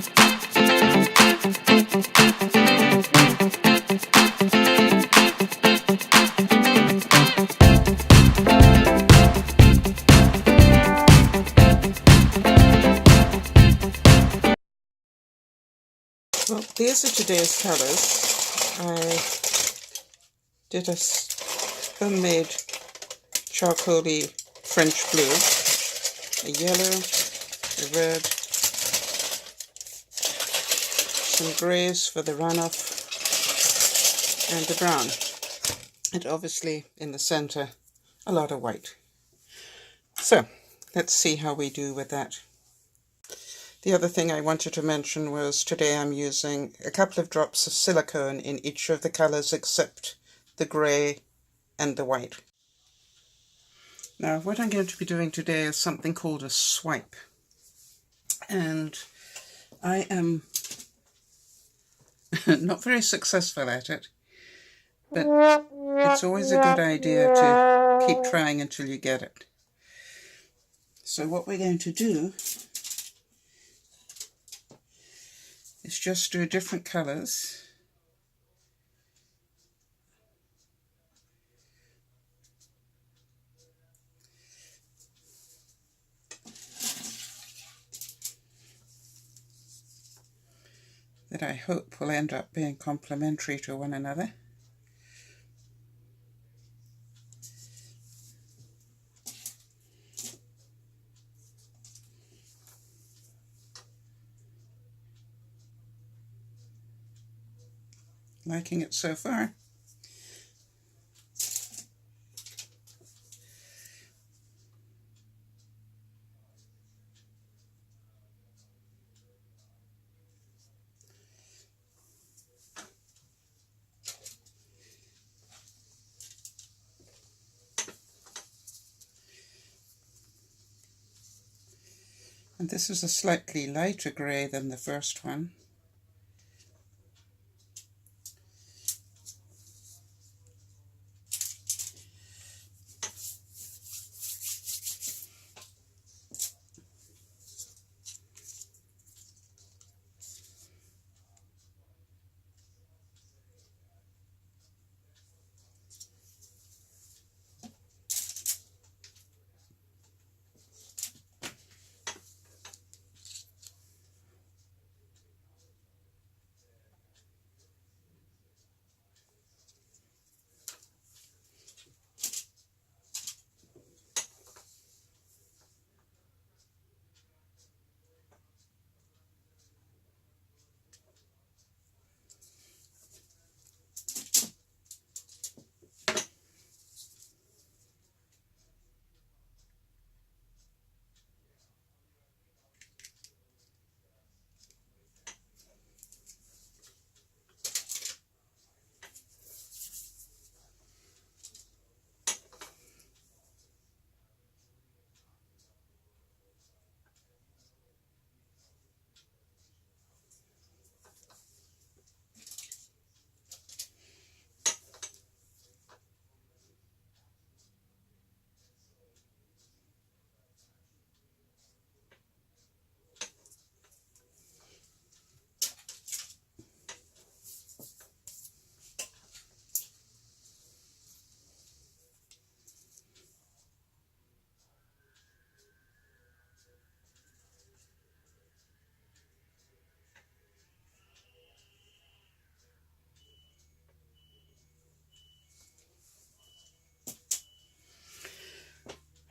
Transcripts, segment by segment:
Well, these are today's colours. I did a homemade charcoaly French blue, a yellow, a red, some greys for the runoff, and the brown. And obviously in the centre, a lot of white. So, let's see how we do with that. The other thing I wanted to mention was today I'm using a couple of drops of silicone in each of the colours except the grey and the white. Now what I'm going to be doing today is something called a swipe. And I am not very successful at it, but it's always a good idea to keep trying until you get it. So what we're going to do is just do different colours. That I hope will end up being complementary to one another. Liking it so far. And this is a slightly lighter grey than the first one.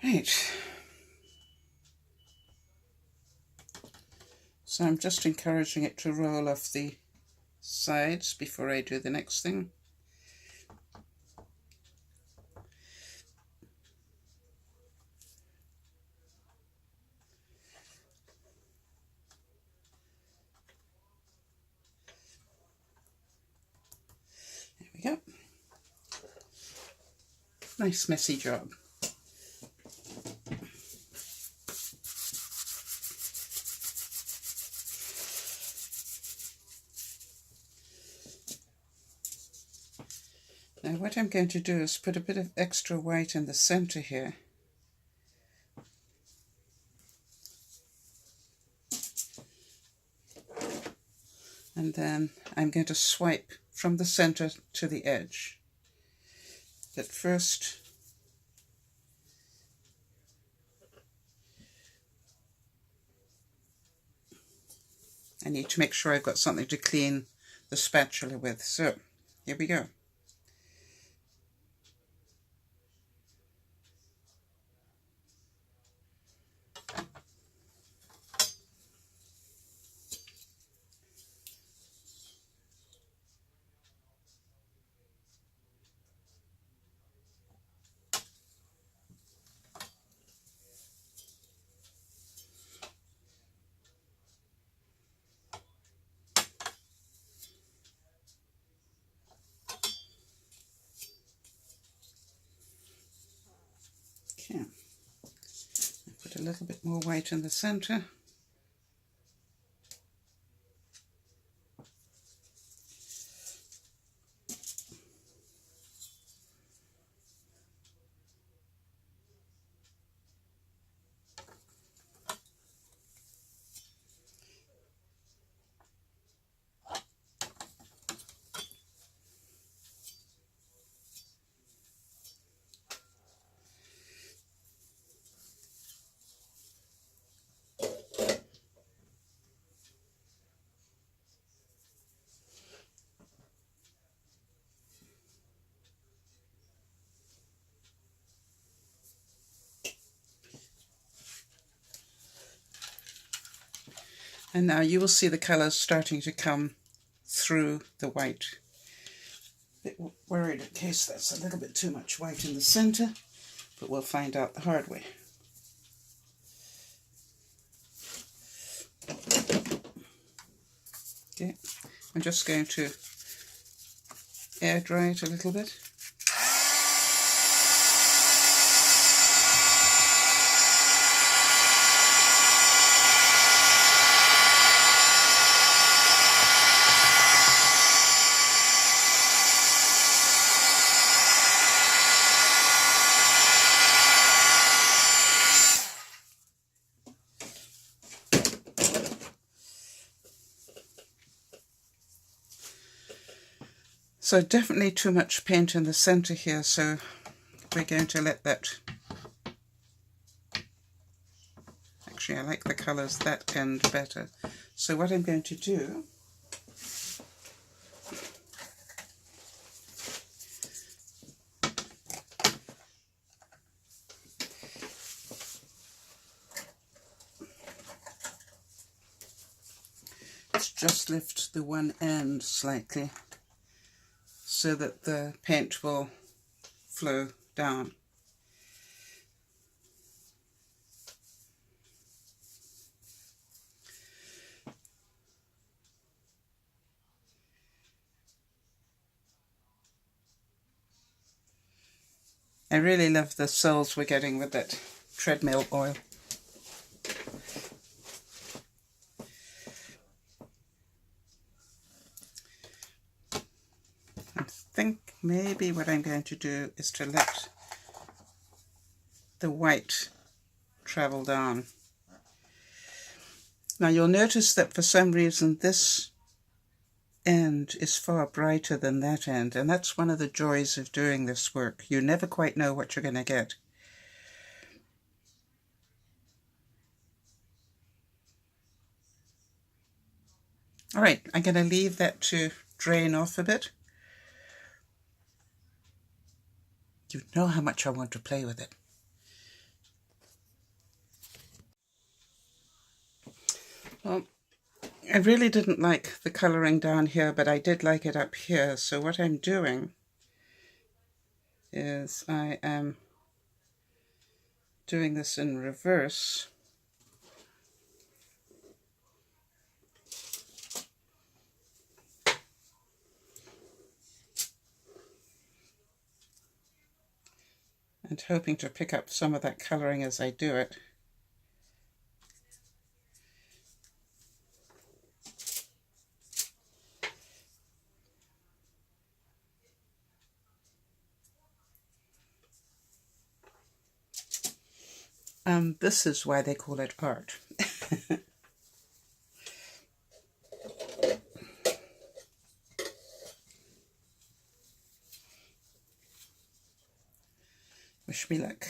Right. So I'm just encouraging it to roll off the sides before I do the next thing. There we go. Nice messy job. Now what I'm going to do is put a bit of extra white in the center here. And then I'm going to swipe from the center to the edge. But first, I need to make sure I've got something to clean the spatula with. So, here we go. Okay. Put a little bit more white in the center. And now you will see the colours starting to come through the white. A bit worried in case that's a little bit too much white in the centre, but we'll find out the hard way. Okay, I'm just going to air dry it a little bit. So definitely too much paint in the center here, so we're going to let that. Actually, I like the colors that end better. So what I'm going to do is just lift the one end slightly, so that the paint will flow down. I really love the soles we're getting with that treadmill oil. I think maybe what I'm going to do is to let the white travel down. Now you'll notice that for some reason this end is far brighter than that end, and that's one of the joys of doing this work. You never quite know what you're going to get. Alright, I'm going to leave that to drain off a bit. You know how much I want to play with it. Well, I really didn't like the colouring down here, but I did like it up here. So what I'm doing is I am doing this in reverse. And hoping to pick up some of that colouring as I do it. This is why they call it art. Wish me luck.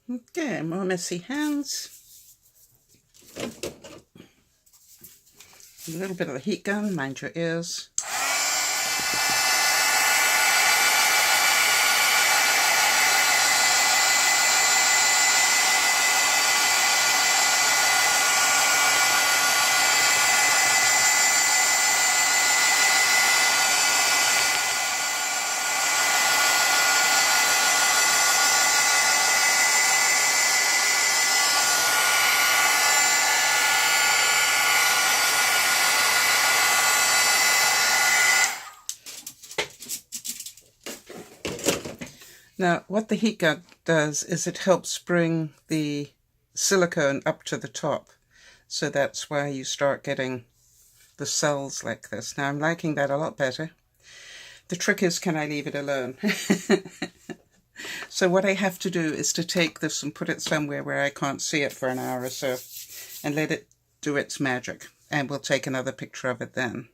Okay, more messy hands. A little bit of the heat gun, mind your ears. Now, what the heat gun does is it helps bring the silicone up to the top. So that's why you start getting the cells like this. Now, I'm liking that a lot better. The trick is, can I leave it alone? So what I have to do is to take this and put it somewhere where I can't see it for an hour or so and let it do its magic. And we'll take another picture of it then.